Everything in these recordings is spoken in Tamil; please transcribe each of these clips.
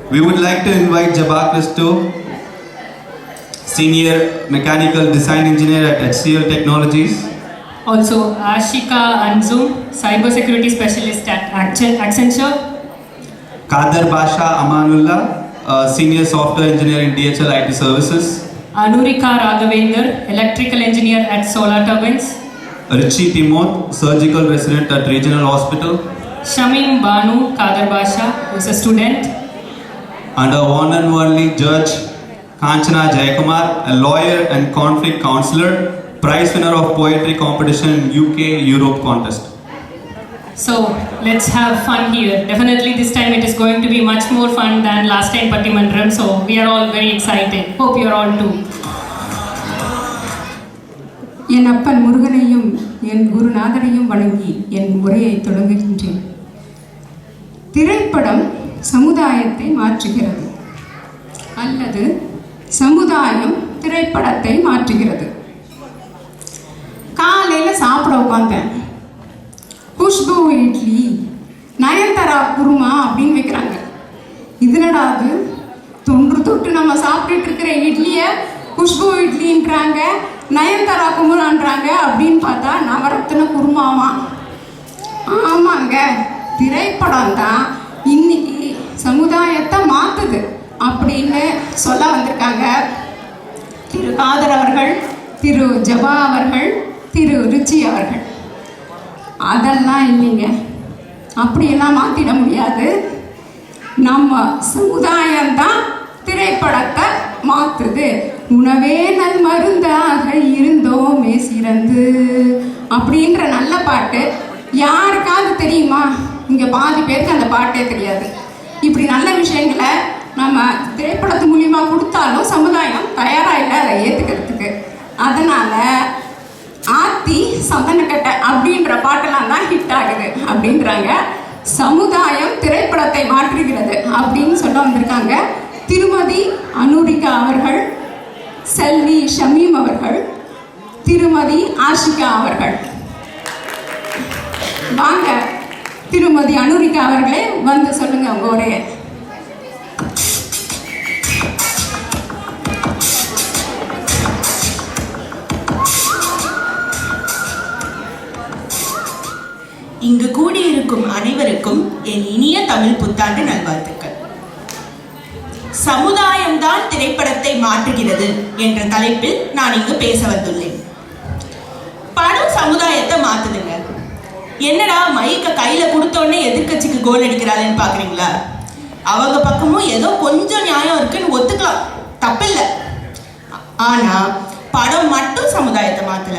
We would like to invite Jabbar Christo, Senior Mechanical Design Engineer at HCL Technologies. Also, Ashika Anzu, Cybersecurity Specialist at Accenture. Kader Basha Amanullah, Senior Software Engineer in DHL IT Services. Anurika Raghavendra, Electrical Engineer at Solar Turbines. Richie Timoth, Surgical Resident at Regional Hospital. Shamim Banu Kader Basha, who is a student. And our one and only judge, Kanchana Jayakumar, a lawyer and conflict counselor, prize winner of poetry competition in UK Europe contest. So let's have fun here. Definitely this time it is going to be much more fun than last time Pattimandram. So we are all very excited. Hope you are all too. என் அப்பன் முருகனையும் என் குருநாதரையும் வணங்கி என் உரையை தொடங்குகின்றேன். திரைப்படம் சமுதாயத்தை மாற்றுகிறது அல்லது சமுதாயம் திரைப்படத்தை மாற்றுகிறது. காலையில் சாப்பிட உட்காந்தேன். குஷ்பு இட்லி, நயன்தாரா குருமா அப்படின்னு வைக்கிறாங்க. இதுனடா அது, தொன்று தொட்டு நம்ம சாப்பிட்டுட்டு இருக்கிற இட்லியை குஷ்பு இட்லின்றாங்க, நயன்தாரா குருமான்றாங்க. அப்படின்னு பார்த்தா நவரத்தின குருமாவா? ஆமாங்க, திரைப்படம் தான் இன்னைக்கு சமுதாயத்தை மாற்றுது அப்படின்னு சொல்ல வந்திருக்காங்க திரு காதர் அவர்கள், திரு ஜபா அவர்கள், திரு ருச்சி அவர்கள். அதெல்லாம் இல்லைங்க, அப்படியெல்லாம் மாற்றிட முடியாது. நம்ம சமுதாயம்தான் திரைப்படத்தை மாற்றுது. உணவே நல் மருந்தாக இருந்தோமே சிறந்து அப்படின்ற நல்ல பாட்டு யாருக்காவது தெரியுமா? இங்கே பாதி பேருக்கு அந்த பாட்டே தெரியாது. இப்படி நல்ல விஷயங்களை நம்ம திரைப்படத்து மூலிமா கொடுத்தாலும் சமுதாயம் தயாராக இல்லை அதை ஏற்றுக்கிறதுக்கு. அதனால் ஆத்தி சந்தனக்கட்டை அப்படின்ற பாட்டெல்லாம் தான் ஹிட் ஆகுது அப்படின்றாங்க. சமுதாயம் திரைப்படத்தை மாற்றுகிறது அப்படின்னு சொல்ல வந்திருக்காங்க திருமதி அனுரிகா அவர்கள், செல்வி ஷமீம் அவர்கள், திருமதி ஆஷிகா அவர்கள். வாங்க திருமதி அனுரிகா அவர்களே வந்து சொல்லுங்க உங்க உரையை. இங்கு கூடியிருக்கும் அனைவருக்கும் என் இனிய தமிழ் புத்தாண்டு நல்வாழ்த்துக்கள். சமுதாயம்தான் திரைப்படத்தை மாற்றுகிறது என்ற தலைப்பில் நான் இங்கு பேச வந்துள்ளேன். படம் சமுதாயத்தை மாத்துதுங்க. என்னடா மைக்க கையில கொடுத்தோடனே எதிர்கட்சிக்கு கோல் அடிக்கிறாள்னு பாக்குறீங்களா? அவங்க பக்கமும் ஏதோ கொஞ்சம் நியாயம் இருக்குன்னு ஒத்துக்கலாம், தப்பில்லை. ஆனா படம் மட்டும் சமுதாயத்தை மாத்தல.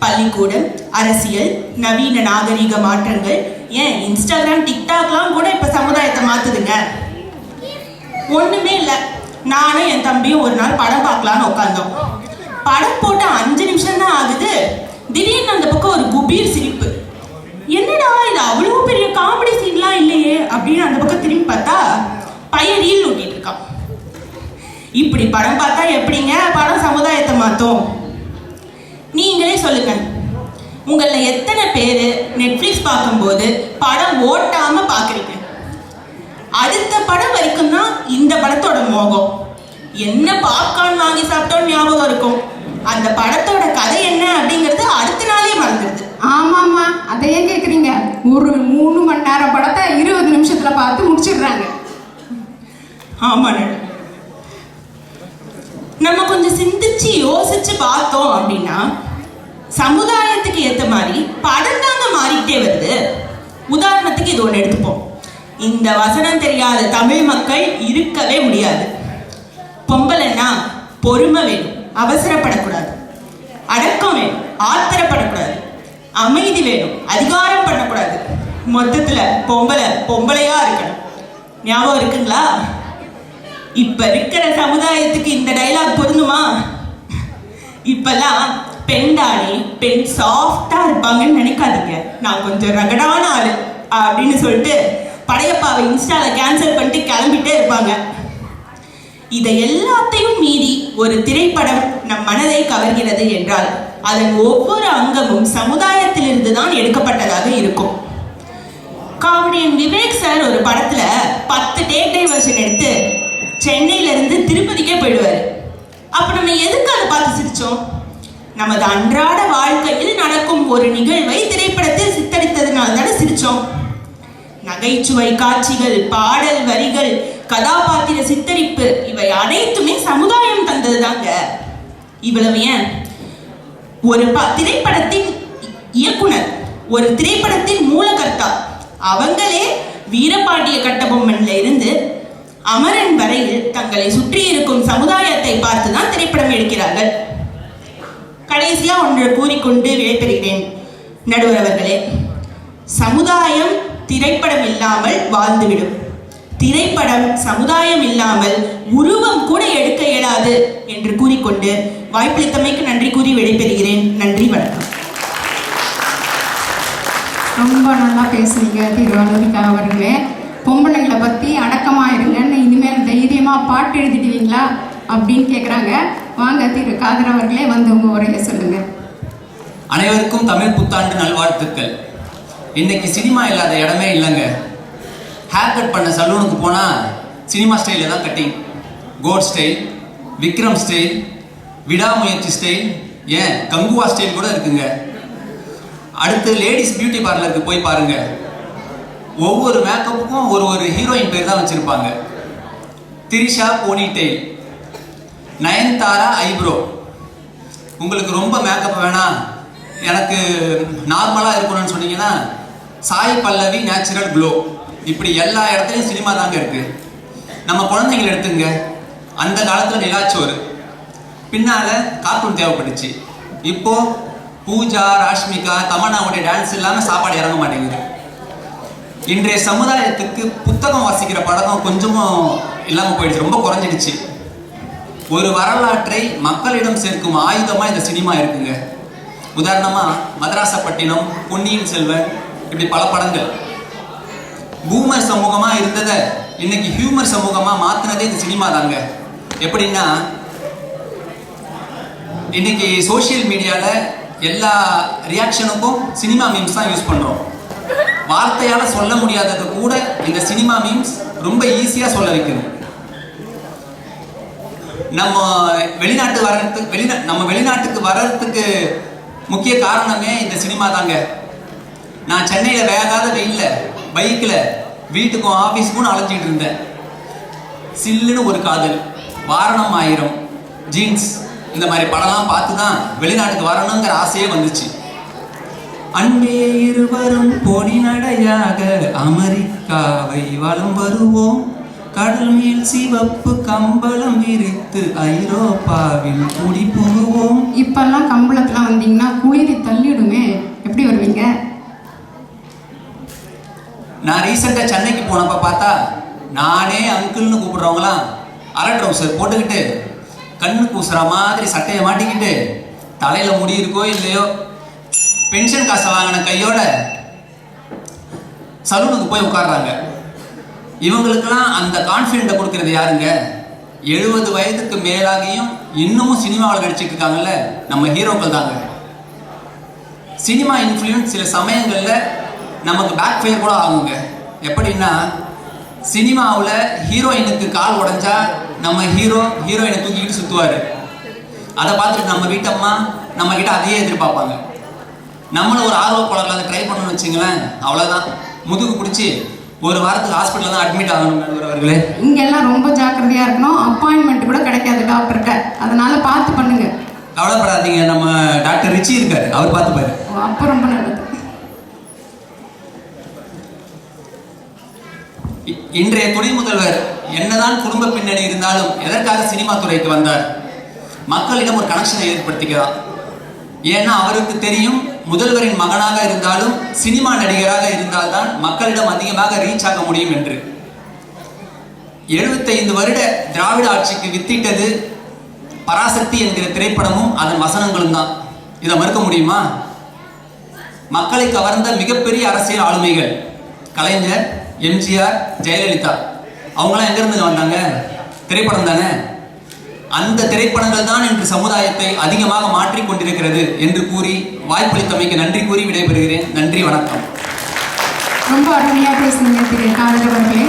பள்ளிக்கூடம், அரசியல், நவீன நாகரீக மாற்றங்கள், ஏன் இன்ஸ்டாகிராம், டிக்டாக்லாம் கூட இப்ப சமுதாயத்தை மாத்துதுங்க. ஒண்ணுமே இல்லை, நானும் என் தம்பியும் ஒரு நாள் படம் பார்க்கலான்னு உட்காந்தோம். படம் போட்டு 5 நிமிஷம் தான் ஆகுது, திடீர்னு அந்த பக்கம் ஒரு குபீர் சிரிப்பு. என்னடா இது அவ்வளோ பெரிய காமெடி சீன்லாம் இல்லையே அப்படின்னு அந்த பக்கம் திரும்பி பார்த்தா பையன் ரீல் ஊட்டிட்டு இருக்கான். இப்படி படம் பார்த்தா எப்படிங்க படம் சமுதாயத்தை மாத்தும்? நீங்களே சொல்லுங்க, உங்கள எத்தனை பேர் நெட்ஃப்ளிக்ஸ் பார்க்கும்போது படம் ஓட்டாம பார்க்குறீங்க? அடுத்த படம் வரைக்கும் தான் இந்த படத்தோட மோகம். என்ன பாப்கார்ன் வாங்கி சாப்பிட்டோன்னு ஞாபகம் இருக்கும், அந்த படத்தோட கதை என்ன அப்படிங்கிறது அடுத்த நாளே மறந்துடுது. ஆமாம்மா, அதையே கேட்குறீங்க. ஒரு 3 மணி நேரம் படத்தை 20 நிமிஷத்துல பார்த்து முடிச்சிடுறாங்க. ஆமாண்ண, நம்ம கொஞ்சம் சிந்திச்சு யோசிச்சு பார்த்தோம் அப்படின்னா சமுதாயத்துக்கு ஏற்ற மாதிரி படம் தாங்க மாறிக்கிட்டே வருது. உதாரணத்துக்கு இது ஒன்று எடுத்துப்போம். இந்த வசனம் தெரியாத தமிழ் மக்கள் இருக்கவே முடியாது. பொம்பளைன்னா பொறுமை வேணும், அவசரப்படக்கூடாது. அடக்கம் வேணும், ஆத்திரப்படக்கூடாது. அமைதி வேணும், அதிகாரம் பண்ணக்கூடாது. மொத்தத்துல பொம்பளையா இருக்கணும். ஞாபகம் இருக்குங்களா? இப்ப இருக்கிற சமுதாயத்துக்கு இந்த டைலாக் பொருந்துமா? இப்பெல்லாம் பெண்டானே பெண் சாஃப்டா இருப்பாங்கன்னு நினைக்காதீங்க. நான் கொஞ்சம் ரகடான ஆளு அப்படின்னு சொல்லிட்டு படையப்பாவை இன்ஸ்டால கேன்சல் பண்ணிட்டு கிளம்பிட்டே இருப்பாங்க. இதை எல்லாத்தையும் மீறி ஒரு திரைப்படம் நம் மனதை கவர்கிறது என்றால் அதன் ஒவ்வொரு அங்கமும் சமுதாயத்திலிருந்து தான் எடுக்கப்பட்டதாக இருக்கும். காமெடியன் விவேக் சார் ஒரு படத்துல 10 டேக் டைவர்ஷன் எடுத்து சென்னையில இருந்து திருப்பதிக்கே போயிடுவாரு. அப்ப நம்ம எதுக்கு அதை பார்த்து சிரிச்சோம்? நமது அன்றாட வாழ்க்கையில் நடக்கும் ஒரு நிகழ்வை திரைப்படத்தில் சித்தரித்ததுனால தானே சிரிச்சோம். நகைச்சுவை காட்சிகள், பாடல் வரிகள், கதாபாத்திர சித்தரிப்பு இவை அனைத்துமே சமுதாயம் தந்ததுதாங்க. இவ்வளவு ஏன், ஒரு திரைப்படத்தின் இயக்குனர், ஒரு திரைப்படத்தின் மூலகர்த்தா அவங்களே வீரபாண்டிய கட்டபொம்மன்ல இருந்து அமரன் வரையில் தங்களை சுற்றி இருக்கும் சமுதாயத்தை பார்த்துதான் திரைப்படம் எடுக்கிறார்கள். கடைசியா ஒன்று கூறிக்கொண்டு விடைபெறுகிறேன் நடுவர் அவர்களே. சமுதாயம் திரைப்படம் இல்லாமல் வாழ்ந்துவிடும். திரைப்படம் சமுதாயம் இல்லாமல் உருவம் கூட எடுக்க இயலாது என்று கூறிக்கொண்டு வாய்ப்பளித்தமைக்கு நன்றி கூறி விடைபெறுகிறேன். நன்றி, வணக்கம். ரொம்ப நல்லா பேசுனீங்க திரு அனுரிகா அவர்களே. பொம்பளைங்களை பற்றி அடக்கமாக இருங்கன்னு இனிமேல் தைரியமாக பாட்டு எழுதிடுவீங்களா அப்படின்னு கேட்குறாங்க. வாங்க திரு காதர் அவர்களே, வந்து உங்கள் உரையை சொல்லுங்கள். அனைவருக்கும் தமிழ் புத்தாண்டு நல்வாழ்த்துக்கள். இன்னைக்கு சினிமா இல்லாத இடமே இல்லைங்க. ஹேர் கட் பண்ண சலூனுக்கு போனால் சினிமா ஸ்டைலில் தான் cutting. GOAT style, Vikram style, Vidaamuyarchi style, ஏன் கங்குவா ஸ்டைல் கூட இருக்குங்க. அடுத்து லேடிஸ் பியூட்டி பார்லருக்கு போய் பாருங்க. ஒவ்வொரு மேக்கப்புக்கும் ஒரு ஹீரோயின் பேர் தான் வச்சிருப்பாங்க. Trisha pony tail, Nayanthara eyebrow. உங்களுக்கு ரொம்ப மேக்கப் வேணாம், எனக்கு நார்மலாக இருக்கணும்னு சொன்னீங்கன்னா சாய் பல்லவி நேச்சுரல் க்ளோ. இப்படி எல்லா இடத்துலையும் சினிமா தாங்க இருக்கு. நம்ம குழந்தைங்களை எடுத்துங்க. அந்த காலத்தில் நிலாச்சோறு, பின்னால கார்ட்டூன் தேவைப்பட்டுச்சு. இப்போ பூஜா, ராஷ்மிகா, தமன்னாவுடைய டான்ஸ் இல்லாமல் சாப்பாடு இறங்க மாட்டேங்குது. இன்றைய சமுதாயத்துக்கு புத்தகம் வாசிக்கிற பழக்கம் கொஞ்சமும் இல்லாமல் போயிடுச்சு, ரொம்ப குறைஞ்சிடுச்சு. ஒரு வரலாற்றை மக்களிடம் சேர்க்கும் ஆயுதமாக இந்த சினிமா இருக்குங்க. உதாரணமாக மதராசப்பட்டினம், பொன்னியின் செல்வன், இப்படி பல படங்கள். பூமர் சமூகமாக இருந்ததை இன்னைக்கு ஹியூமர் சமூகமாக மாற்றினதே இந்த சினிமா தாங்க. எப்படின்னா, இன்னைக்கு சோஷியல் மீடியாவில் எல்லா ரியாக்ஷனுக்கும் சினிமா மீம்ஸ் தான் யூஸ் பண்ணுறோம். வார்த்தையால் சொல்ல முடியாதது கூட இந்த சினிமா மீம்ஸ் ரொம்ப ஈஸியாக சொல்ல வைக்குது. நம்ம வெளிநாட்டுக்கு வர்றதுக்கு முக்கிய காரணமே இந்த சினிமா தாங்க. நான் சென்னையில் வேகாத வெயிலில் பைக்கில் வீட்டுக்கும் ஆஃபீஸுக்கும் அலைஞ்சிட்டு இருந்தேன். சில்லுன்னு ஒரு காதல், வாரணம் ஆயிரம், ஜீன்ஸ், இந்த மாதிரி படம்லாம் பார்த்து தான் வெளிநாட்டுக்கு வரணுங்கிற ஆசையே வந்துச்சு. அன்பே இருவரும் பொடி நடையாக அமெரிக்காவை வலம் வருவோம், கடல் மேல் சிவப்பு கம்பளம் விரித்து ஐரோப்பாவில் குடி புகுவோம். இப்பெல்லாம் கம்பளத்துல வந்தீங்கன்னா குளிரி தள்ளிடுமே, எப்படி வருவீங்க? நான் ரீசெண்டாக சென்னைக்கு போனப்ப பார்த்தா நானே அங்கிள்னு கூப்பிடுறவங்களாம் அரை ட்ரௌசர் போட்டுக்கிட்டு கண்ணு கூசுற மாதிரி சட்டையை மாட்டிக்கிட்டு தலையில் முடி இருக்கோ இல்லையோ பென்ஷன் காசை வாங்கின கையோட சலூனுக்கு போய் உட்கார்றாங்க. இவங்களுக்கெல்லாம் அந்த கான்ஃபிடென்ட்டை கொடுக்கறது யாருங்க? 70 வயதுக்கு மேலாகியும் இன்னமும் சினிமாவில் நடிச்சிட்டு இருக்காங்கல்ல, நம்ம ஹீரோக்கள் தாங்க. சினிமா இன்ஃப்ளூயன்ஸ் சில சமயங்களில் நமக்கு பேக் ஃபயர் கூட ஆகுங்க. எப்படின்னா, சினிமாவில் ஹீரோயினுக்கு கால் உடைஞ்சா நம்ம ஹீரோயினை தூக்கிக்கிட்டு சுற்றுவார். அதை பார்த்துட்டு நம்ம வீட்டம்மா நம்ம கிட்ட அதையே எதிர்பார்ப்பாங்க. நம்மளும் ஒரு ஆர்வ கோளாறுல அதை ட்ரை பண்ணணும்னு வச்சுங்களேன், அவ்வளோதான், முதுகு பிடிச்சி ஒரு வாரத்துக்கு ஹாஸ்பிட்டலில் தான் அட்மிட் ஆகணும். அவர்களே, இங்கெல்லாம் ரொம்ப ஜாக்கிரதையாக இருக்கணும். அப்பாயின்மெண்ட் கூட கிடைக்காது டாக்டர்கிட்ட, அதனால பார்த்து பண்ணுங்க. கவலைப்படாதீங்க, நம்ம டாக்டர் ரிச்சி இருக்காரு, அவர் பார்த்துப்பாரு. அப்போ ரொம்ப நல்லது. இன்றைய துணை முதல்வர் என்னதான் குடும்ப பின்னணி இருந்தாலும் எதற்காக சினிமா துறைக்கு வந்தார்? மக்களிடம் ஒரு கனெக்ஷனை ஏற்படுத்திக்கிறார். ஏன்னா அவருக்கு தெரியும், முதல்வரின் மகனாக இருந்தாலும் சினிமா நடிகராக இருந்தால்தான் மக்களிடம் அதிகமாக ரீச் ஆக முடியும் என்று. 75 வருட திராவிட ஆட்சிக்கு வித்திட்டது பராசக்தி என்கிற திரைப்படமும் அதன் வசனங்களும் தான். இதை மறுக்க முடியுமா? மக்களை கவர்ந்த மிகப்பெரிய அரசியல் ஆளுமைகள் கலைஞர், எம்ஜிஆர், ஜெயலலிதா, அவங்களாம் எங்கிருந்து வந்தாங்க? திரைப்படம் தானே. அந்த திரைப்படங்கள் தான் இன்று சமுதாயத்தை அதிகமாக மாற்றிக் கொண்டிருக்கிறது என்று கூறி வாய்ப்பளித்தமைக்கு நன்றி கூறி விடைபெறுகிறேன். நன்றி, வணக்கம். ரொம்ப அருமையாக பேசுனீங்க திரு காதர் அவர்களே.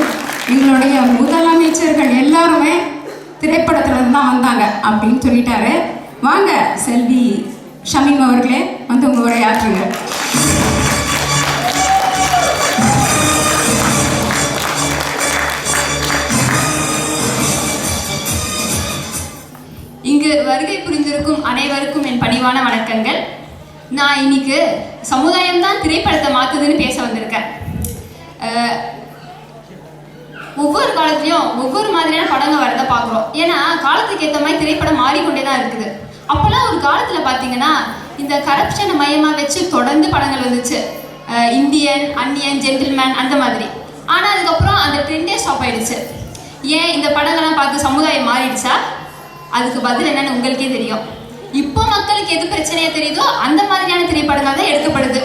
எங்களுடைய முதலமைச்சர்கள் எல்லாருமே திரைப்படத்துல இருந்து தான் வந்தாங்க அப்படின்னு சொல்லிட்டாரு. வாங்க செல்வி ஷமீம் அவர்களே வந்து உங்க உரையாற்றுங்க. இங்கு வருகை புரிந்திருக்கும் அனைவருக்கும் என் பணிவான வணக்கங்கள். நான் இன்னைக்கு சமுதாயம் தான் திரைப்படத்தை மாற்றுதுன்னு பேச வந்திருக்கேன். ஒவ்வொரு காலத்துலையும் ஒவ்வொரு மாதிரியான படங்கள் வரதை பார்க்குறோம். ஏன்னா காலத்துக்கு ஏற்ற மாதிரி திரைப்படம் மாறிக்கொண்டே தான் இருக்குது. அப்போல்லாம் ஒரு காலத்தில் பார்த்தீங்கன்னா இந்த கரப்ஷனை மையமாக வச்சு தொடர்ந்து படங்கள் வந்துச்சு. இந்தியன், அன்னியன், ஜென்டில்மேன் அந்த மாதிரி. ஆனால் அதுக்கப்புறம் அந்த ட்ரெண்டே ஸ்டாப் ஆயிடுச்சு. ஏன் இந்த படங்கள்லாம் பார்த்து சமுதாயம் மாறிடுச்சா? அதுக்கு பதில் என்னன்னு உங்களுக்கே தெரியும். இப்போ மக்களுக்கு எது பிரச்சனையா தெரியுதோ அந்த மாதிரியான திரைப்படங்கள் தான் எடுக்கப்படுது.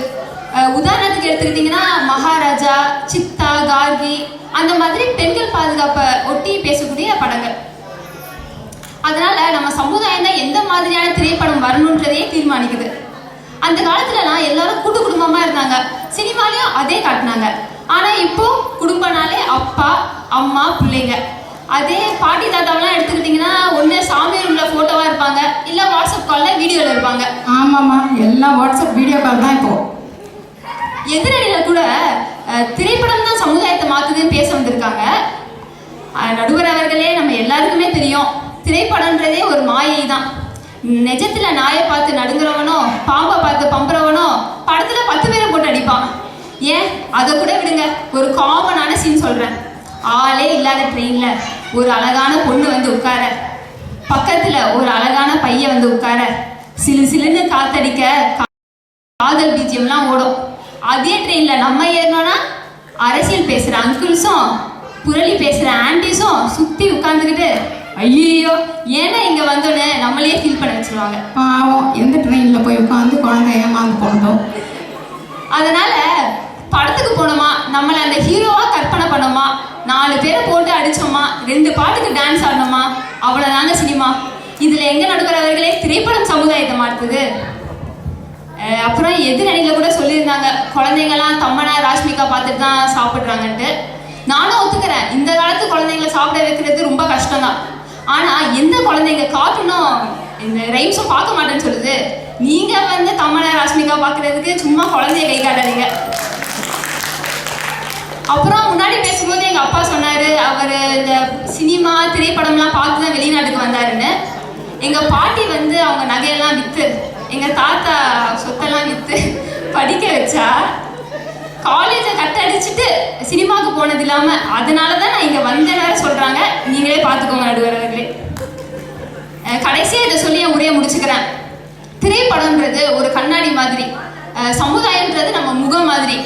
உதாரணத்துக்கு எடுத்துக்கிட்டிங்கன்னா மகாராஜா, சித்தா, கார்கி அந்த மாதிரி பெண்கள் பாதுகாப்பை ஒட்டி பேசக்கூடிய படங்கள். அதனால நம்ம சமுதாயம் தான் எந்த மாதிரியான திரைப்படம் வரணுன்றதையே தீர்மானிக்குது. அந்த காலத்துலலாம் எல்லாரும் கூட்டு குடும்பமா இருந்தாங்க. சினிமாலையும் அதே காட்டினாங்க. ஆனா இப்போ குடும்பனாலே அப்பா, அம்மா, பிள்ளைங்க. அதே பாட்டி தாத்தாவெல்லாம் எடுத்துக்கிட்டிங்கன்னா ஒன்று சாமி ரூம்ல ஃபோட்டோவாக இருப்பாங்க, இல்லை வாட்ஸ்அப் காலில் வீடியோவில் இருப்பாங்க. ஆமாம்மா, எல்லாம் வாட்ஸ்அப் வீடியோ கால் தான் இப்போ. எதிரணியில் கூட திரைப்படம் தான் சமுதாயத்தை மாற்றுதுன்னு பேச வந்திருக்காங்க. நடுவர் அவர்களே, நம்ம எல்லாருக்குமே தெரியும் திரைப்படம்ன்றதே ஒரு மாயை தான். நிஜத்தில் நாயை பார்த்து நடுங்குறவனோ பாம்பை பார்த்து பம்புறவனோ படத்தில் 10 பேரை போட்டு அடிப்பான். ஏன் அதை கூட விடுங்க, ஒரு காமனான சீன் சொல்கிறேன். ஆளே இல்லாத ட்ரெயினில் ஒரு அழகான பொண்ணு வந்து உட்கார, பக்கத்தில் ஒரு அழகான பையன் வந்து உட்கார, சிலு சிலுன்னு காத்தடிக்க காதல் பீஜியம்லாம் ஓடும். அதே ட்ரெயினில் நம்ம ஏறினோன்னா அரசியல் பேசுகிற அங்கிள்ஸும் புரளி பேசுகிற ஆன்டிஸும் சுற்றி உட்காந்துக்கிட்டு ஐயோ ஏன்னா இங்கே வந்தோன்னு நம்மளே ஃபீல் பண்ண வச்சுருவாங்க. பாவம், எந்த ட்ரெயினில் போய் உட்காந்து குழந்தை ஏமாந்து போனதும். அதனால் படத்துக்கு போனோமா, நம்மளை அந்த ஹீரோவாக கற்பனை பண்ணோமா, 4 பேரை போட்டு அடித்தோமா, 2 பாட்டுக்கு டான்ஸ் ஆடணுமா, அவ்வளோதாங்க சினிமா. இதில் எங்கே நடுக்கிறவர்களே திரைப்படம் சமுதாயத்தை மாற்றுது. அப்புறம் எதிரணியில் கூட சொல்லியிருந்தாங்க குழந்தைங்கள்லாம் தம்மனா, ராஷ்மிகா பார்த்துட்டு தான் சாப்பிட்றாங்கன்ட்டு. நானும் ஒத்துக்கிறேன், இந்த காலத்து குழந்தைங்களை சாப்பிட வைக்கிறது ரொம்ப கஷ்டம்தான். ஆனால் எந்த குழந்தைங்க கார்ட்டூனும் இந்த ரைம்ஸும் பார்க்க மாட்டேன்னு சொல்லுது. நீங்கள் வந்து தம்மனா, ராஷ்மிகா பார்க்குறதுக்கு சும்மா குழந்தைய கை காட்டாதீங்க. அப்புறம் முன்னாடி பேசும்போது எங்கள் அப்பா சொன்னார், அவர் இந்த சினிமா திரைப்படம்லாம் பார்த்து தான் வெளிநாட்டுக்கு வந்தாருன்னு. எங்கள் பாட்டி வந்து அவங்க நகையெல்லாம் விற்று, எங்கள் தாத்தா சொத்தெல்லாம் விற்று படிக்க வச்சா காலேஜை கட்டடிச்சுட்டு சினிமாவுக்கு போனது இல்லாமல் அதனால தான் நான் இங்கே வந்த வேற சொல்கிறாங்க. நீங்களே பார்த்துக்கோங்க நடுவர்களே. கடைசியாக இதை சொல்லி என் உரையை முடிச்சுக்கிறேன். திரைப்படம்ன்றது ஒரு கண்ணாடி மாதிரி, சமுதாயம்ன்றது நம்ம முகம் மாதிரி.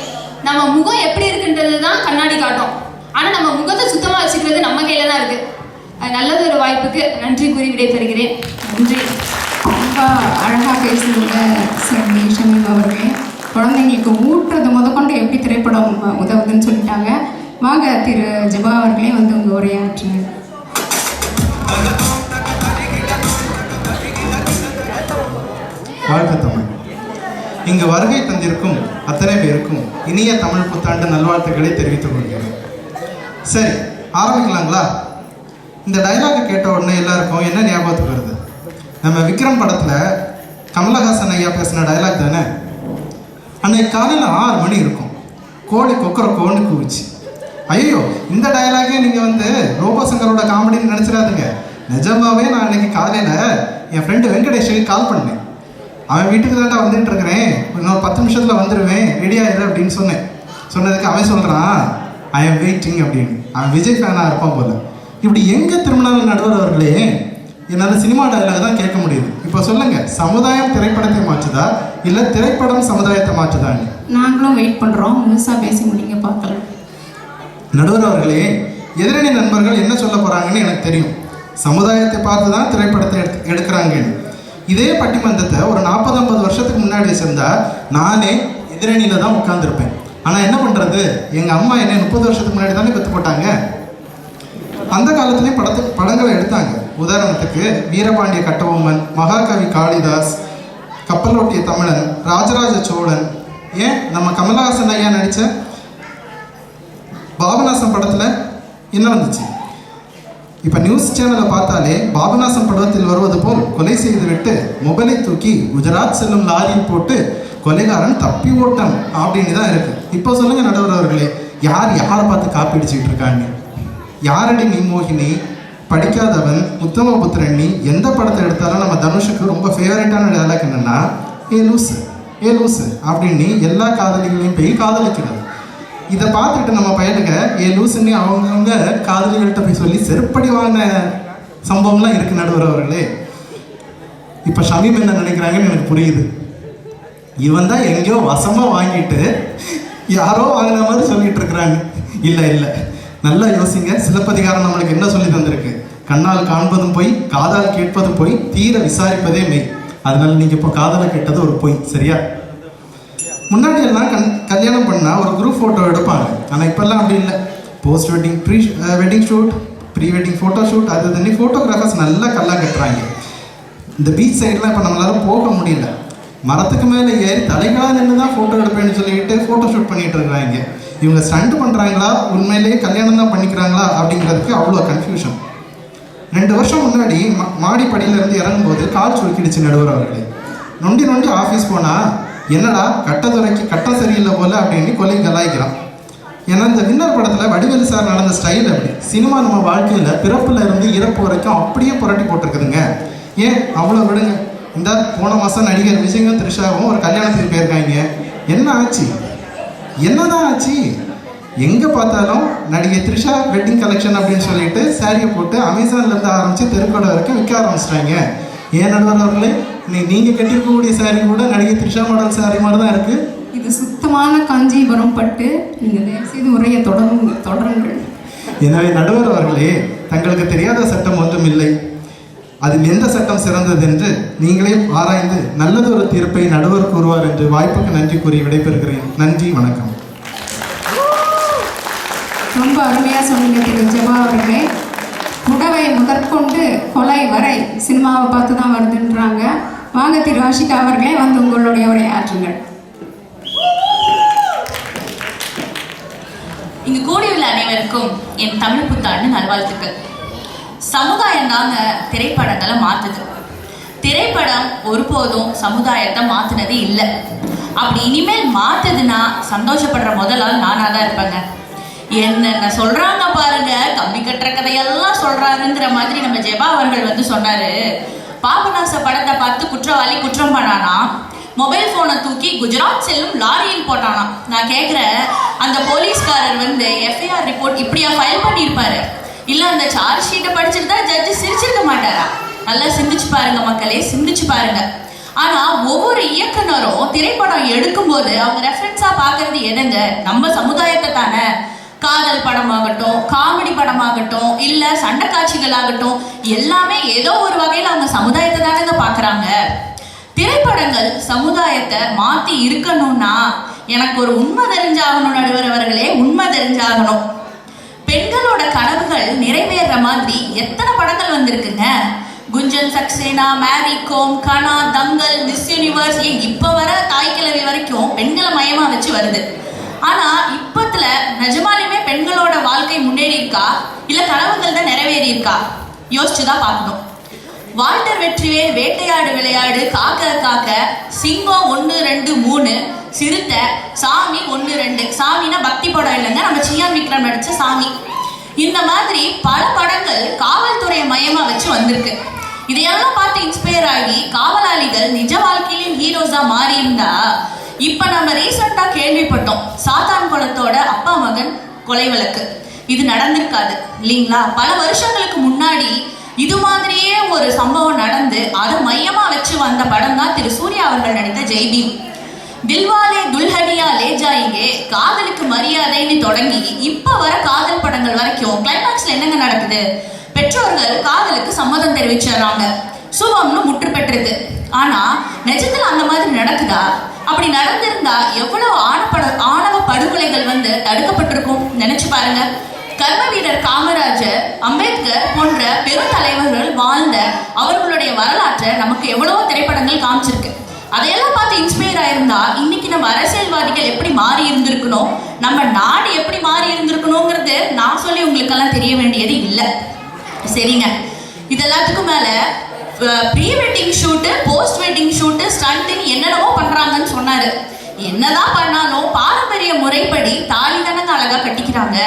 நம்ம முகம் எப்படி இருக்குன்றது தான் கண்ணாடி காட்டும். ஆனால் நம்ம முகத்தை சுத்தமாக வச்சுக்கிறது நம்ம கையில் தான் இருக்குது. நல்லது ஒரு வாய்ப்புக்கு நன்றி கூறி விடைபெறுகிறேன். நன்றி. ரொம்ப அழகாக பேசுனீங்க செல்வி ஷமீம் அவர்களே. குழந்தைங்களுக்கு ஊட்டுறது முதற்கொண்டு எப்படி திரைப்படம் உதவுதுன்னு சொல்லிட்டாங்க. வாங்க திரு ஜபா அவர்களே வந்து உங்கள் உரையாற்றுங்க. வாழ்க தமிழ். இங்கு வருகை தந்திருக்கும் அத்தனை பேருக்கும் இனிய தமிழ் புத்தாண்டு நல்வாழ்த்துக்களை தெரிவித்துக் கொள்கிறேன். சரி, ஆரம்பிக்கலாங்களா? இந்த டைலாக் கேட்ட உடனே எல்லாருக்கும் என்ன ஞாபகத்துக்கு வருது? நம்ம விக்ரம் படத்தில் கமலஹாசன் ஐயா பேசின டைலாக் தானே. அன்னைக்கு காலையில் 6 மணி இருக்கும், கோழி கொக்கரக்கோன்னு கூவிச்சு. ஐயோ, இந்த டைலாகே நீங்கள் வந்து ரோபோசங்கரோட காமெடின்னு நினச்சிடாதுங்க. நிஜமாவே நான் அன்னைக்கு காலையில் என் ஃப்ரெண்டு வெங்கடேஷுக்கு கால் பண்ணேன். அவன் வீட்டுக்கு தாண்டா வந்துட்டு இருக்கிறேன், இன்னொரு 10 நிமிஷத்தில் வந்துடுவேன், ரெடி ஆயிடு அப்படின்னு சொன்னேன். சொன்னதுக்கு அவன் சொல்கிறான் ஐ எம் வெயிட்டிங் அப்படின்னு. அவன் விஜய் ஃபேனாக இருப்பான் போல. இப்படி எங்கே திரும்பினாலும் நடுவர் அவர்களே என்னால் சினிமா டைலாக் தான் கேட்க முடியுது. இப்போ சொல்லுங்கள், சமுதாயம் திரைப்படத்தை மாற்றுதா இல்லை திரைப்படம் சமுதாயத்தை மாற்றுதான்னு? நாங்களும் வெயிட் பண்ணுறோம், முழுசாக பேசி முடிங்க பார்க்கலாம். நடுவர் அவர்களே, எதிரணி நண்பர்கள் என்ன சொல்ல போகிறாங்கன்னு எனக்கு தெரியும். சமுதாயத்தை பார்த்து தான் திரைப்படத்தை எடுக்கிறாங்கன்னு. இதே பட்டிமன்றத்தை ஒரு 40-50 வருஷத்துக்கு முன்னாடி வச்சிருந்தா நானே எதிரணியில் தான் உட்காந்துருப்பேன். ஆனால் என்ன பண்ணுறது, எங்கள் அம்மா என்ன 30 வருஷத்துக்கு முன்னாடி தானே பெற்று போட்டாங்க. அந்த காலத்துலேயும் படங்களை எடுத்தாங்க. உதாரணத்துக்கு வீரபாண்டிய கட்டபொம்மன், மகாகவி காளிதாஸ், கப்பலோட்டிய தமிழன், ராஜராஜ சோழன், ஏன் நம்ம கமலஹாசன் ஐயா நடித்த பாபநாசம் படத்தில் என்ன வந்துச்சு? இப்போ நியூஸ் சேனலை பார்த்தாலே பாபநாசம் படத்தில் வருவது போல் கொலை செய்துவிட்டு மொபைலை தூக்கி குஜராத் செல்லும் லாரியில் போட்டு கொலைகாரன் தப்பி ஓட்டம் அப்படின்னு தான் இருக்கு. இப்போ சொல்லுங்க நடுவர் அவர்களே, யாரை பார்த்து காப்பி அடிச்சுட்டு இருக்காங்க? யாரடி நீ மோகினி, படிக்காதவன், உத்தமபுத்திரன், நீ எந்த படத்தை எடுத்தாலும் நம்ம தனுஷுக்கு ரொம்ப ஃபேவரட்டான டயலாக் என்னன்னா, ஏ லூசு அப்படின்னு எல்லா காதலிகளையும் போய் காதலிக்கிறது. இதை பார்த்துட்டு நம்ம பையனுங்க ஏ லூசுன்னு அவங்கவுங்க காதலிகள்கிட்ட போய் சொல்லி செருப்படி வாங்கின சம்பவம்லாம் இருக்கு நடுவர் அவர்களே. இப்போ ஷமீம் என்ன நினைக்கிறாங்கன்னு எனக்கு புரியுது. இவன் தான் எங்கேயோ வசமாக வாங்கிட்டு யாரோ வாங்கின மாதிரி சொல்லிட்டு இருக்கிறாங்க. இல்லை நல்லா யோசிங்க. சிலப்பதிகாரம் நம்மளுக்கு என்ன சொல்லி தந்திருக்கு? கண்ணால் காண்பதும் பொய், காதால் கேட்பதும் பொய், தீர விசாரிப்பதே மெய். அதனால நீங்கள் இப்போ காதலை கேட்டது ஒரு பொய், சரியா? முன்னாடி எல்லாம் கல்யாணம் பண்ணால் ஒரு குரூப் ஃபோட்டோ எடுப்பாங்க. ஆனால் இப்போல்லாம் அப்படி இல்லை. Post wedding, wedding shoot, pre wedding photo shoot, அது தண்ணி ஃபோட்டோகிராஃபர்ஸ் நல்லா கல்லா கட்டுறாங்க. இந்த பீச் சைட்லாம் இப்போ நம்மளால போக முடியல. மரத்துக்கு மேலே ஏறி தலைகளாக நின்று தான் ஃபோட்டோ எடுப்பேன்னு சொல்லிட்டு ஃபோட்டோ ஷூட் பண்ணிகிட்டு இருக்கிறாங்க. இவங்க ஸ்டண்ட் பண்ணுறாங்களா, உண்மையிலேயே கல்யாணம் தான் பண்ணிக்கிறாங்களா அப்படிங்கிறதுக்கு அவ்வளோ கன்ஃபியூஷன். 2 வருஷம் முன்னாடி மாடிப்படியிலேருந்து இறங்கும்போது கால் சுருக்கிடுச்சு நடுவர் அவர்களே. நொண்டி ஆஃபீஸ் போனால் என்னடா கட்டம் சரியில்லை போல அப்படின்னு கொலை கலாய்க்கிறான். ஏன்னா இந்த வின்னர் படத்தில் வடிவேலு சார் நடந்த ஸ்டைல் அப்படி. சினிமா நம்ம வாழ்க்கையில் பிறப்புல இருந்து இறப்பு வரைக்கும் அப்படியே புரட்டி போட்டிருக்குதுங்க. ஏன் அவ்வளோ விடுங்க. இந்த போன மாதம் நடிகர் விஜயும் த்ரிஷாவும் ஒரு கல்யாணத்துக்கு போயிருக்காங்க. என்ன ஆச்சு? என்னதான் ஆச்சு? எங்கே பார்த்தாலும் நடிகை த்ரிஷா வெட்டிங் கலெக்ஷன் அப்படின்னு சொல்லிட்டு சாரியை போட்டு அமேசான்லேருந்து ஆரம்பித்து தெருக்கோட வரைக்கும் விற்க ஆரம்பிச்சிட்டாங்க. ஏன் நடுவர் அவர்களே, நீங்கள் கட்டிருக்கக்கூடிய சாரி கூட நடிகை த்ரிஷா மாடல் சாரி மாதிரி தான் இருக்குது. இது சுத்தமான காஞ்சிபுரம் பட்டு. நீங்கள் தயவுசெய்து உரையை தொடருங்கள். எனவே நடுவர் அவர்களே, தங்களுக்கு தெரியாத சட்டம் ஒன்றும் இல்லை. அதில் எந்த சட்டம் சிறந்தது என்று நீங்களே ஆராய்ந்து நல்லதொரு தீர்ப்பை நடுவர் கூறுவார் என்று வாய்ப்புக்கு நன்றி கூறி விடைபெறுகிறேன். நன்றி, வணக்கம். ரொம்ப அருமையாக சொன்னீங்க திரு ஜெபா அவர்களே. புடவை முதற்கொண்டு கொலை வரை சினிமாவை பார்த்து தான் வருதுன்றாங்க. வாங்க திரு ஆஷிகா அவர்களே, வந்து உங்களுடைய உரையாற்றுங்கள். இங்கு கூடியுள்ள அனைவருக்கும் என் தமிழ் புத்தாண்டு நல்வாழ்த்துக்கள். சமுதாயம் தாங்க திரைப்படங்களை மாற்றுது. திரைப்படம் ஒருபோதும் சமுதாயத்தை மாற்றினது இல்லை. அப்படி இனிமேல் மாற்றுதுன்னா சந்தோஷப்படுற முதல் ஆள் நானாக தான் இருப்பேங்க. என்னென்ன சொல்கிறாங்க பாருங்க, கம்பி கட்டுற கதையெல்லாம் சொல்கிறாருங்கிற மாதிரி நம்ம ஜெபா அவர்கள் வந்து சொன்னார். பாபநாச படத்தை பார்த்து குற்றவாளி குற்றம் பண்ணானா, மொபைல் ஃபோனை தூக்கி குஜராத் செல்லும் லாரியில் போட்டானா. நான் கேட்குறேன், அந்த போலீஸ்காரர் வந்து எஃப்ஐஆர் ரிப்போர்ட் இப்படியா ஃபைல் பண்ணியிருப்பாரு? இல்லை அந்த சார்ஜ் ஷீட்டை படிச்சுட்டு தான் ஜட்ஜு சிரிச்சிருக்க மாட்டாரா? நல்லா சிந்திச்சு பாருங்க மக்களே, சிந்திச்சு பாருங்க. ஆனால் ஒவ்வொரு இயக்குனரும் திரைப்படம் எடுக்கும்போது அவங்க ரெஃபரன்ஸாக பார்க்கறது எதுங்க? நம்ம சமுதாயத்தை தானே. காதல் படமாகட்டும், காமெடி படமாகட்டும், இல்லை சண்டை காட்சிகளாகட்டும், எல்லாமே ஏதோ ஒரு வகையில் அவங்க சமுதாயத்தை தானேங்க பார்க்குறாங்க. திரைப்படங்கள் சமுதாயத்தை மாற்றி இருக்கணும்னா எனக்கு ஒரு உண்மை தெரிஞ்சாகணும் நடுவர் அவர்களே, உண்மை தெரிஞ்சாகணும். பெண்களோட கனவுகள் நிறைவேற மாதிரி எத்தனை படங்கள் வந்திருக்குங்க. குஞ்சன் சக்சேனா, மேரி கோம், கனா, தங்கல், மிஸ் யூனிவர்ஸ், இப்போ வர தாய்க்கிழவி வரைக்கும் பெண்களை மையமாக வச்சு வருது. ஆனால் இப்பத்துல நிஜமாலுமே பெண்களோட வாழ்க்கை முன்னேறி இருக்கா, இல்லை கனவுகள் தான் நிறைவேறி இருக்கா? யோசிச்சு தான் பார்க்கணும். வால்டர் வெற்றிவேல் வேட்டையாடு விளையாடு, காக்க காக்க, சிங்கம் 1, 2, 3, சிறுத்தை, சாமி 1, 2. சாமினா பக்தி படம் இல்லைங்க, நம்ம சியான் விக்ரம் நடிச்ச சாமி. இந்த மாதிரி பல படங்கள் காவல்துறையை மையமாக வச்சு வந்திருக்கு. இதையெல்லாம் பார்த்து இன்ஸ்பயர் ஆகி காவலாளிகள் நிஜ வாழ்க்கையிலும் ஹீரோஸா மாறி இருந்தா, இப்ப நம்ம ரீசெண்டா கேள்விப்பட்டோம் சாத்தான் குளத்தோட அப்பா மகன் கொலை வழக்கு. இது நடந்திருக்காது இல்லைங்களா? பல வருஷங்களுக்கு முன்னாடி இது மாதிரியே ஒரு சம்பவம் நடந்து அதை மையமா வச்சு வந்த படம் தான் திரு சூர்யா அவர்கள் நடித்த ஜெய்பீம். தில்வாலே துல்ஹனியா லே ஜாயேங்கே, காதலுக்கு மரியாதைன்னு தொடங்கி இப்ப வர காதல் படங்கள் வரைக்கும் கிளைமாக்ஸ்ல என்னங்க நடக்குது? பெற்றோர்கள் காதலுக்கு சம்மதம் தெரிவிச்சிடறாங்க, சுபம்னு முற்று பெற்றது. ஆனா நிஜத்துல அந்த மாதிரி நடக்குதா? அப்படி நடந்திருந்தா எவ்வளவு ஆணவ படுகொலைகள் வந்து தடுக்கப்பட்டிருக்கும் நினைச்சு பாருங்க. கர்ம வீரர் காமராஜர், அம்பேத்கர் போன்ற பெரும் தலைவர்கள் வாழ்ந்த அவர்களுடைய வரலாற்றை நமக்கு எவ்வளவோ திரைப்படங்கள் காமிச்சிருக்கு. அதையெல்லாம் பார்த்து இன்ஸ்பயர் ஆயிருந்தா இன்னைக்கு நம்ம அரசியல்வாதிகள் எப்படி மாறி இருந்திருக்கணும், நம்ம நாடு எப்படி மாறி இருந்திருக்கணுங்கிறது நான் சொல்லி உங்களுக்கெல்லாம் தெரிய வேண்டியது இல்லை. சரிங்க, இது எல்லாத்துக்கும் மேல pre wedding shoot, post wedding shoot, ஸ்டண்ட்னு என்னென்னவோ பண்றாங்கன்னு சொன்னாரு. என்னதான் பண்ணாலும் பாரம்பரிய முறைப்படி தாலி தானங்க அழகா கட்டிக்கிறாங்க.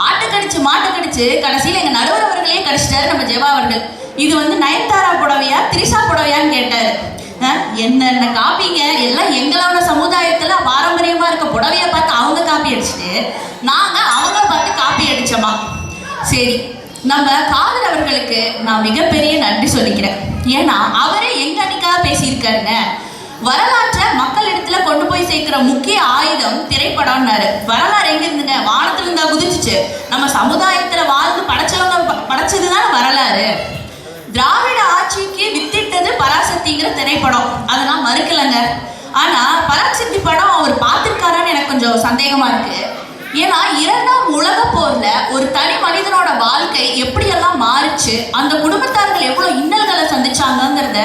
ஆட்டை கடிச்சு மாட்டை கடிச்சு கடைசியில் எங்க நடுவர் அவர்களே கடிச்சிட்டாரு நம்ம ஜெபா அவர்கள். இது வந்து நயன்தாரா புடவையா திரிஷா புடவையான்னு கேட்டாரு. என்னென்ன காப்பிங்க எல்லாம் எங்களோட சமுதாயத்துல பாரம்பரியமா இருக்க புடவைய பார்த்து அவங்க காப்பி அடிச்சுட்டு நாங்க அவங்கள பார்த்து காப்பி அடிச்சோமா. சரி, நம்ம காதர் அவர்களுக்கு நான் மிகப்பெரிய நன்றி சொல்லிக்கிறேன். ஏன்னா அவரே எங்க அன்னைக்காக பேசியிருக்காருங்க. வரலாற்றை மக்கள் இடத்துல கொண்டு போய் சேர்க்கிற முக்கிய ஆயுதம் திரைப்படம்னாரு. வரலாறு எங்க இருந்துங்க? வானத்துல இருந்தா குதிச்சுச்சு. நம்ம சமுதாயத்துல வாழ்ந்து படைச்சவங்க படைச்சதுதான் வரலாறு. திராவிட ஆட்சிக்கு வித்திட்டது பராசக்திங்கிற திரைப்படம், அதை நான் மறுக்கலைங்க. ஆனா பராசக்தி படம் அவர் பார்த்திருக்காரான்னு எனக்கு கொஞ்சம் சந்தேகமா இருக்கு. ஏன்னா 2ஆம் உலக போர்ல ஒரு தனி மனிதனோட வாழ்க்கை எப்படியெல்லாம் மாறிச்சு, அந்த குடும்பத்தார்கள் எவ்வளவு இன்னல்களை சந்திச்சாங்கிறத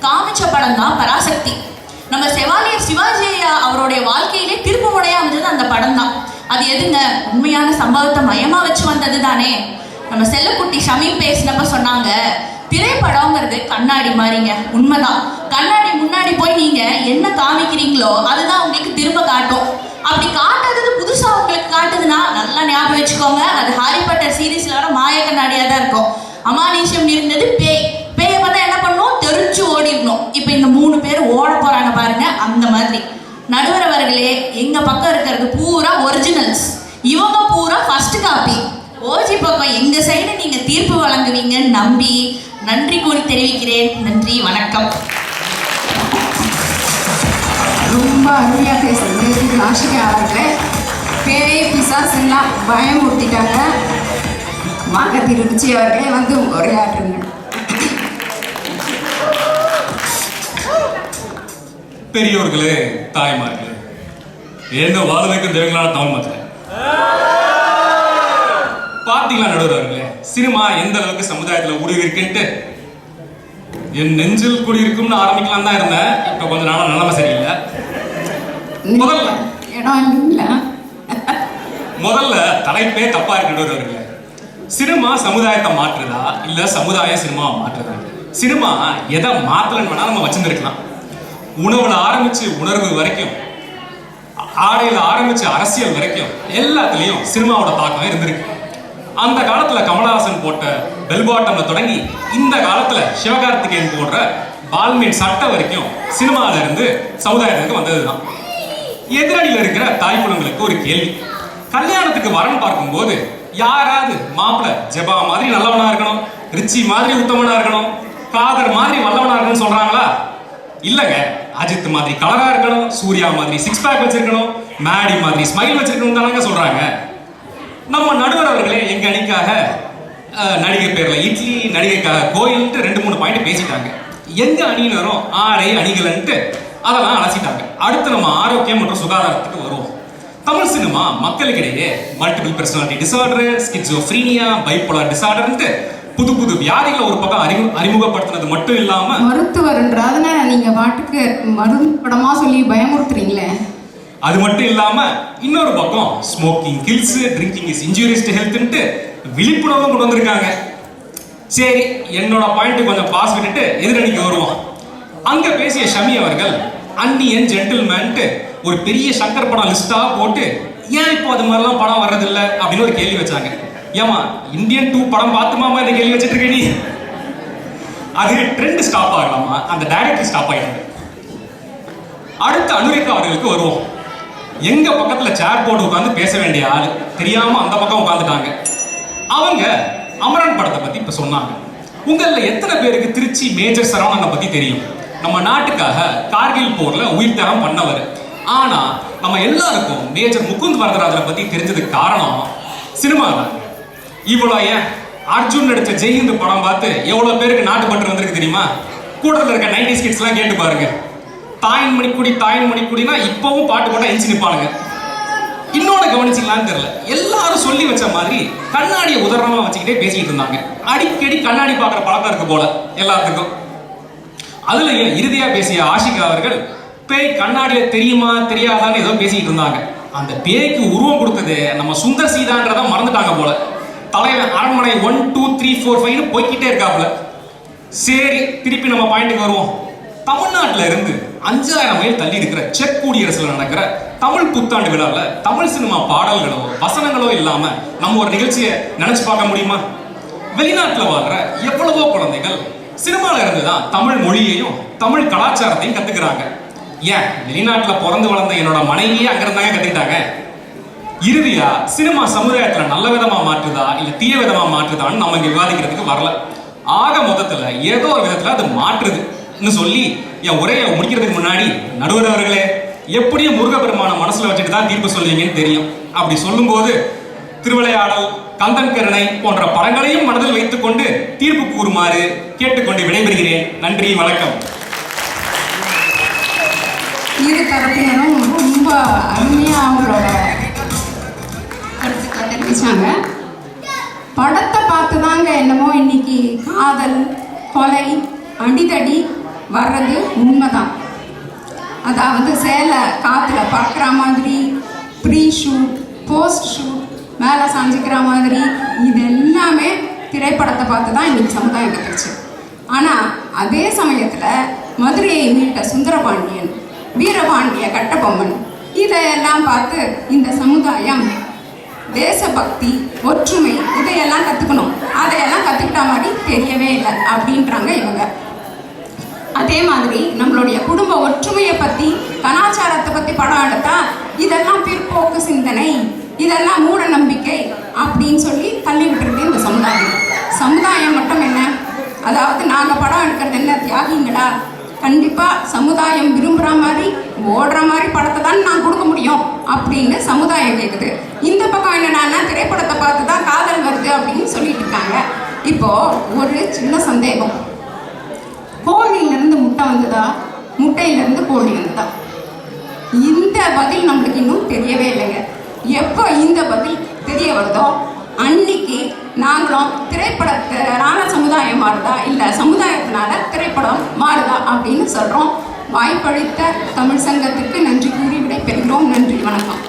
காமிச்ச படம் தான் பராசக்தி. நம்ம செவாலியர் சிவாஜி அவருடைய வாழ்க்கையிலே திருப்பு முனையா அமைஞ்சது அந்த படம் தான். அது எதுங்க? உண்மையான சம்பவத்தை மையமா வச்சு வந்தது தானே. நம்ம செல்லக்குட்டி ஷமீம் பேசினப்ப சொன்னாங்க, திரைப்படங்கிறது கண்ணாடி மாதிரிங்க. உண்மைதான். கண்ணாடி முன்னாடி போய் நீங்க என்ன காமிக்கிறீங்களோ அதுதான் உங்களுக்கு திரும்ப காட்டும். அப்படி காட்டாதது புதுசா உங்களுக்கு காட்டுதுன்னா நல்லா ஞாபகம் வச்சுக்கோங்க, அது ஹாரி பாட்டர் சீரீஸ்ல வர மாய கண்ணாடியா தான் இருக்கும். அமானுஷ்யம் இருந்தது பேய். பேயை பார்த்தா என்ன பண்ணும்? தெரிஞ்சு ஓடிடணும். இப்ப இந்த 3 பேர் ஓட போறாங்க பாருங்க, அந்த மாதிரி. நடுவர் அவர்களே, எங்க பக்கம் இருக்கிறது பூரா ஒரிஜினல்ஸ், இவங்க பூரா ஃபர்ஸ்ட் காப்பி. ஓஜி பக்கம் எங்க சைடு நீங்க தீர்ப்பு வழங்குவீங்கன்னு நம்பி நன்றி கூறி தெரிவிக்கிறேன். நன்றி, வணக்கம். ரொம்ப அருமையாக பேசுறது திரு ஆஷிகா அவர்களே. பேரே பிசாசு எல்லாம் பயமுறுத்திட்டாங்க. வாங்க திரு விஜய் அவர்களே வந்து உரையாற்றுங்க. பெரியோர்களே, தாய்மார்களே, என்ன வாழ வைக்கும் தெய்வங்களான தமிழ் மக்களே, பார்த்தீங்களா நடுவர்களே, சினிமா எந்த அளவுக்கு சமுதாயத்தில் ஊடுருவிருக்குன்ட்டு. என் நெஞ்சில் குடியிருக்கும்னு ஆரம்பிக்கலாம் தான் இருந்தேன். இப்போ கொஞ்ச நாளா நிலைமை சரியில்லை. முதல்ல தலைப்பே தப்பா இருக்கு நடுவர்களே. சினிமா சமுதாயத்தை மாற்றுதா இல்ல சமுதாயம் சினிமா மாற்றுதா? சினிமா எதை மாத்தலன்னு வேணா நம்ம வச்சிருந்திருக்கலாம். உணவுல ஆரம்பிச்சு உணர்வு வரைக்கும், ஆடையில ஆரம்பிச்சு அரசியல் வரைக்கும் எல்லாத்துலயும் சினிமாவோட தாக்கம் இருந்திருக்கு. அந்த காலத்துல கமலஹாசன் போட்ட பெல் பாட்டம்ல தொடங்கி இந்த காலத்துல சிவகார்த்திகேயன் போடுற பால்மீன் சட்டை வரைக்கும் சினிமால இருந்து சமுதாயத்துக்கு வந்ததுதான். எதிரடியில் இருக்கிற தாய்க்குளங்களுக்கு ஒரு கேள்வி. கல்யாணத்துக்கு வரன் பார்க்கும்போது யாராவது மாப்பிள்ள ஜெபா மாதிரி நல்லவனா இருக்கணும், ரிச்சி மாதிரி உத்தமனா இருக்கணும், காதர் மாதிரி வல்லவனா இருக்கணும்னு சொல்றாங்களா? இல்லங்க, அஜித் மாதிரி கலரா இருக்கணும், சூர்யா மாதிரி 6 பேக் வச்சிருக்கணும், மேடி மாதிரி ஸ்மைல் வச்சிருக்கணும் தானங்க சொல்றாங்க. நம்ம நடுவர் அவர்களே எங்க அணிக்காக நடிகை பேர்ல இட்லி, நடிகைக்காக கோயில்ட்டு 2-3 பாயிண்ட் பேசிட்டாங்க. எங்க அணியினரும் ஆடை அணிகலன்ட்டு அதெல்லாம் அலசிட்டாங்க. அடுத்து நம்ம ஆரோக்கியம் மற்றும் சுகாதாரத்துக்கு வருவோம். தமிழ் சினிமா மக்களுக்கிடையே multiple personality disorder, schizophrenia, bipolar டிசார்டர்ன்ட்டு புது புது வியாதிகளை ஒரு பக்கம் அறிமுகப்படுத்தினது மட்டும் இல்லாம மருத்துவர்ன்றதுனா நீங்க பாட்டுக்கு மருந்து படமா சொல்லி பயமுறுத்துறீங்களே. அது மட்டும் இல்லாம இன்னொரு பக்கம் smoking kills, drinking is injurious to ஹெல்த்ன்ட்டு விழிப்புணர்வும் கொண்டு வந்திருக்காங்க. சரி, என்னோட பாயிண்ட் கொஞ்சம் பாஸ் விட்டுட்டு எதிரணிக்கு வருவோம். அங்க பேசிய ஷமி அவர்கள் அன்னியன் ஜென்டில்மேன்ட்டு ஒரு பெரிய சங்கர் படம் லிஸ்டா போட்டு ஏன் இப்போ அது மாதிரிலாம் படம் வர்றதில்லை அப்படின்னு ஒரு கேள்வி வச்சாங்க. ஏமா இந்தியன் 2 படம் பார்த்துமாமா இந்த கேள்வி வச்சுட்டு இருக்க நீ? அது ட்ரெண்ட் ஸ்டாப் ஆகலாமா? அந்த டைரக்டர் ஸ்டாப் ஆகிட்டாங்க. அடுத்த அனுரேகா அவர்களுக்கு வருவோம். எங்க பக்கத்துல சேர் போட்டு உட்காந்து பேச வேண்டிய ஆளு தெரியாம அந்த பக்கம் உட்காந்துட்டாங்க. அவங்க அமரன் படத்தை பத்தி இப்ப சொன்னாங்க. உங்கள எத்தனை பேருக்கு திருச்சி மேஜர் சரவணனை பத்தி தெரியும்? நம்ம நாட்டுக்காக கார்கில் போர்ல உயிர் தியாகம் பண்ணவர். ஆனா நம்ம எல்லாருக்கும் மேஜர் முகுந்த் வரதராஜனை பத்தி தெரிஞ்சதுக்கு காரணம் சினிமா தான். இவ்வளோ ஏன் அர்ஜுன் நடிச்ச ஜெய்ஹிந்த் படம் பார்த்து எவ்வளவு பேருக்கு நாட்டுப்பற்று வந்திருக்கு தெரியுமா? கூட்டத்தில் இருக்க 90s கிட்ஸ் எல்லாம் கேட்டு பாருங்க. தாயின் மணிக்குடி தாயின் மணிக்குடினா இப்பவும் பாட்டு போட்டா எஞ்சி நிற்பானுங்க. இன்னொன்னு கவனிச்சிக்கலான்னு தெரியல, எல்லாரும் சொல்லி வச்ச மாதிரி கண்ணாடியை உதாரணமா வச்சுக்கிட்டே பேசிக்கிட்டு இருந்தாங்க. அடிக்கடி கண்ணாடி பார்க்குற பழக்கம் இருக்கு போல எல்லாத்துக்கும். அதுலயும் இறுதியா பேசிய ஆஷிகா அவர்கள் பேய் கண்ணாடியில தெரியுமா தெரியாதான்னு ஏதோ பேசிக்கிட்டு இருந்தாங்க. அந்த பேய்க்கு உருவம் கொடுத்தது நம்ம சுந்தர் சீதான்றதான் மறந்துட்டாங்க போல. தலைவன் அரண்மனை 1 2 3 4 5 போய்கிட்டே இருக்காப்புல. சரி, திருப்பி நம்ம பாயிண்ட்டுக்கு வருவோம். தமிழ்நாட்டில் இருந்து 5000 மைல் தள்ளி இருக்கிற செக் குடியரசுல நடக்கிற தமிழ் புத்தாண்டு விழாவில் தமிழ் சினிமா பாடல்களோ வசனங்களோ இல்லாம நம்ம ஒரு நிகழ்ச்சியை நினைச்சு பார்க்க முடியுமா? வெளிநாட்டில் வாழ்ற எவ்வளவோ குழந்தைகள் சினிமால இருந்து தான் தமிழ் மொழியையும் தமிழ் கலாச்சாரத்தையும் கத்துக்கிறாங்க. ஏன் வெளிநாட்டில் பிறந்து வளர்ந்த என்னோட மனைவியே அங்கிருந்தாங்க கத்துக்கிட்டாங்க. இறுதியா சினிமா சமுதாயத்துல நல்ல விதமா மாற்றுதா இல்ல தீய விதமா மாற்றுதான்னு நம்ம இங்க விவாதிக்கிறதுக்கு வரல. ஆக மொத்தத்துல ஏதோ ஒரு விதத்துல அது மாற்றுதுன்னு சொல்லி என் உரையை முடிக்கிறதுக்கு முன்னாடி நடுவர் அவர்களே, எப்படியும் முருகப்பெருமான மனசுல வச்சுட்டு தான் தீர்ப்பு சொல்லுவீங்கன்னு தெரியும். அப்படி சொல்லும்போது திருவிளையாடல், கந்தன் கருணை போன்ற படங்களையும் மனதில் வைத்துக் கொண்டு தீர்ப்பு கூறுமாறு கேட்டுக்கொண்டு விடைபெறுகிறேன். நன்றி, வணக்கம். இரு தரப்பினரும் ரொம்ப அருமையாக அவங்களோட கருத்துக்களை தெரிவிச்சாங்க. படத்தை பார்த்து தாங்க என்னமோ இன்னைக்கு காதல், கொலை, அடிதடி வர்றது உண்மைதான். அதாவது சேலை காற்றுல பறக்கிற மாதிரி, ப்ரீ ஷூட், போஸ்ட் ஷூட், மேலே சாஞ்சிக்கிற மாதிரி, இது எல்லாமே திரைப்படத்தை பார்த்து தான் இன்னைக்கு சமுதாயம் கற்றுச்சு. ஆனால் அதே சமயத்தில் மதுரையை மீட்ட சுந்தரபாண்டியன், வீரபாண்டிய கட்டபொம்மன் இதையெல்லாம் பார்த்து இந்த சமுதாயம் தேசபக்தி, ஒற்றுமை இதையெல்லாம் கற்றுக்கணும், அதையெல்லாம் கற்றுக்கிட்ட மாதிரி தெரியவே இல்லை அப்படின்றாங்க இவங்க. அதே மாதிரி நம்மளுடைய குடும்ப ஒற்றுமையை பற்றி, கலாச்சாரத்தை பற்றி படம் எடுத்தா இதெல்லாம் பிற்போக்கு சிந்தனை, இதெல்லாம் மூட நம்பிக்கை அப்படின்னு சொல்லி தள்ளி விட்டுருக்கு இந்த சமுதாயம். சமுதாயம் மட்டும் என்ன, அதாவது நாங்கள் படம் எடுக்கிறது என்ன தியாகிங்களா? கண்டிப்பாக சமுதாயம் விரும்புகிற மாதிரி ஓடுற மாதிரி படத்தை தான் நான் கொடுக்க முடியும் அப்படின்னு சமுதாயம் கேட்குது. இந்த பக்கம் என்னன்னா திரைப்படத்தை பார்த்து தான் காதல் வருது அப்படின்னு சொல்லிட்டு இருக்காங்க. இப்போது ஒரு சின்ன சந்தேகம், கோழியிலேருந்து முட்டை வந்ததா, முட்டையிலேருந்து கோழி வந்ததா? இந்த பதில் நம்மளுக்கு இன்னும் தெரியவே இல்லைங்க. எப்போ இந்த பதில் தெரிய வருதோ அன்னைக்கு நாங்களும் திரைப்படத்தினால சமுதாயம் மாறுதா இல்லை சமுதாயத்தினால திரைப்படம் மாறுதா அப்படின்னு சொல்கிறோம். வாய்ப்பளித்த தமிழ் சங்கத்திற்கு நன்றி கூறி விடைபெறுகிறோம். நன்றி, வணக்கம்.